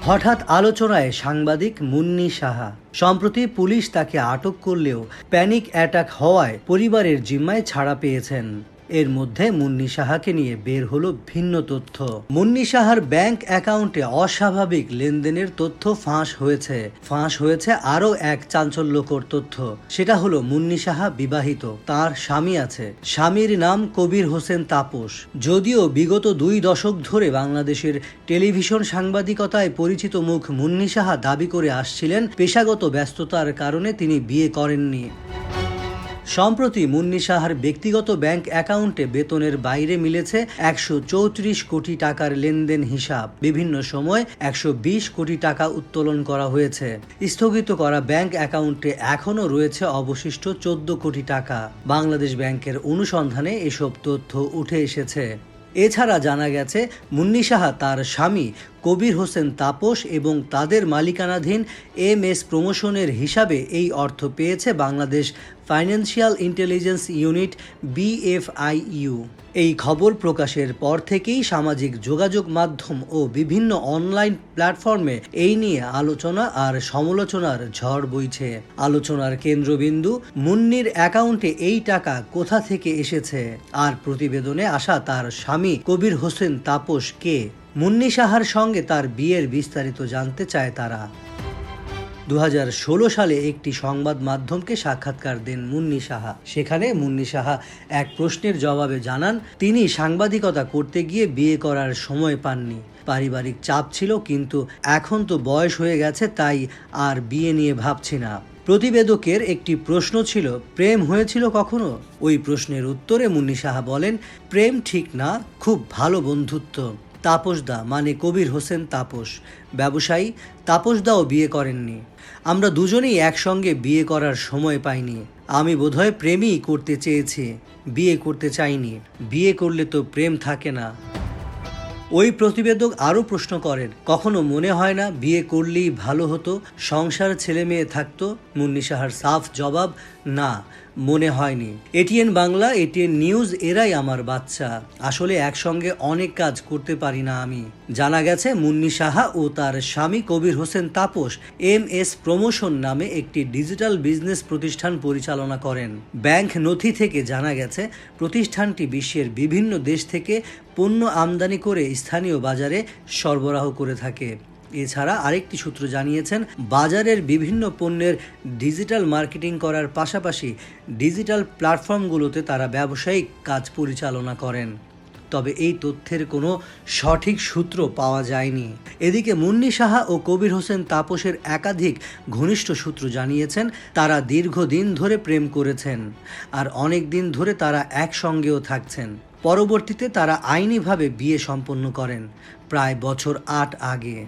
হঠাৎ আলোচনায় সাংবাদিক মুন্নি সাহা। সম্প্রতি পুলিশ তাকে আটক করলেও প্যানিক অ্যাটাক হওয়ায় পরিবারের জিম্মায় ছাড়া পেয়েছেন। এর মধ্যে মুন্নি সাহাকে নিয়ে বের হলো ভিন্ন তথ্য। মুন্নি সাহার ব্যাংক অ্যাকাউন্টে অস্বাভাবিক লেনদেনের তথ্য ফাঁস হয়েছে আরও এক চাঞ্চল্যকর তথ্য। সেটা হলো মুন্নি সাহা বিবাহিত, তার স্বামী আছে। স্বামীর নাম কবির হোসেন তাপস। যদিও বিগত 2 দশক ধরে বাংলাদেশের টেলিভিশন সাংবাদিকতায় পরিচিত মুখ মুন্নি সাহা দাবি করে আসছিলেন পেশাগত ব্যস্ততার কারণে তিনি বিয়ে করেননি। সম্প্রতি মুন্নি সাহার ব্যক্তিগত ব্যাংক অ্যাকাউন্টে বেতনের বাইরে মিলেছে 134 কোটি টাকার লেনদেন হিসাব। বিভিন্ন সময় 120 কোটি টাকা উত্তোলন করা হয়েছে। স্থগিত করা ব্যাংক অ্যাকাউন্টে এখনও রয়েছে অবশিষ্ট 14 কোটি টাকা। বাংলাদেশ ব্যাংকের অনুসন্ধানে এসব তথ্য উঠে এসেছে। এছাড়া জানা গেছে মুন্নি সাহা তার স্বামী কবির হোসেন তাপস এবং তাদের মালিকানাধীন MS প্রমোশনের হিসাবে এই অর্থ পেয়েছে Bangladesh financial intelligence unit BFIU। এই খবর প্রকাশের পর থেকেই সামাজিক যোগাযোগ মাধ্যম ও বিভিন্ন অনলাইন প্ল্যাটফর্মে এই নিয়ে আলোচনা আর সমালোচনার ঝড় বইছে। আলোচনার কেন্দ্রবিন্দু মুন্নির অ্যাকাউন্টে এই টাকা কোথা থেকে এসেছে, আর প্রতিবেদনে আসা তার স্বামী কবির হোসেন তাপস কে। মুন্নি সাহার সঙ্গে তার বিয়ের বিস্তারিত জানতে চায় তারা। 2016 সালে একটি সংবাদ মাধ্যমকে সাক্ষাৎকার দেন মুন্নি সাহা। সেখানে মুন্নি সাহা এক প্রশ্নের জবাবে জানান, তিনি সাংবাদিকতা করতে গিয়ে বিয়ে করার সময় পাননি। পারিবারিক চাপ ছিল, কিন্তু এখন তো বয়স হয়ে গেছে, তাই আর বিয়ে নিয়ে ভাবছি না। প্রতিবেদকের একটি প্রশ্ন ছিল, প্রেম হয়েছিল কখনো? ওই প্রশ্নের উত্তরে মুন্নি সাহা বলেন, প্রেম ঠিক না, খুব ভালো বন্ধুত্ব। তাপসদা মানে কবির হোসেন তাপস ব্যবসায়ী। তাপসদাও বিয়ে করেননি। আমরা দুজনেই একসঙ্গে বিয়ে করার সময় পাইনি। আমি বোধহয় প্রেমই করতে চেয়েছি, বিয়ে করতে চাইনি। বিয়ে করলে তো প্রেম থাকে না। ওই প্রতিবেদক আরও প্রশ্ন করেন, কখনো মনে হয় না বিয়ে করলেই ভালো হতো, সংসার ছেলে মেয়ে থাকতো? মুন্নি সাহার সাফ জবাব, না, মনে হয়নি। ATN বাংলা, ATN নিউজ এরাই আমার বাচ্চা। আসলে একসঙ্গে অনেক কাজ করতে পারি না আমি। জানা গেছে মুন্নি সাহা ও তার স্বামী কবির হোসেন তাপস MS প্রমোশন নামে একটি ডিজিটাল বিজনেস প্রতিষ্ঠান পরিচালনা করেন। ব্যাংক নথি থেকে জানা গেছে প্রতিষ্ঠানটি বিশ্বের বিভিন্ন দেশ থেকে পণ্য আমদানি করে স্থানীয় বাজারে সরবরাহ করে থাকে। এছাড়া আরেকটি সূত্র জানিয়েছেন, বাজারের বিভিন্ন পণ্যের ডিজিটাল মার্কেটিং করার পাশাপাশি ডিজিটাল প্ল্যাটফর্মগুলোতে তারা ব্যবসায়িক কাজ পরিচালনা করেন। তবে এই তথ্যের কোনো সঠিক সূত্র পাওয়া যায়নি। এদিকে মুন্নি সাহা ও কবির হোসেন তাপসের একাধিক ঘনিষ্ঠ সূত্র জানিয়েছেন, তারা দীর্ঘদিন ধরে প্রেম করেছেন, আর অনেক দিন ধরে তারা একসঙ্গেও থাকছেন। পরবর্তীতে তারা আইনিভাবে বিয়ে সম্পন্ন করেন প্রায় বছর 8 আগে।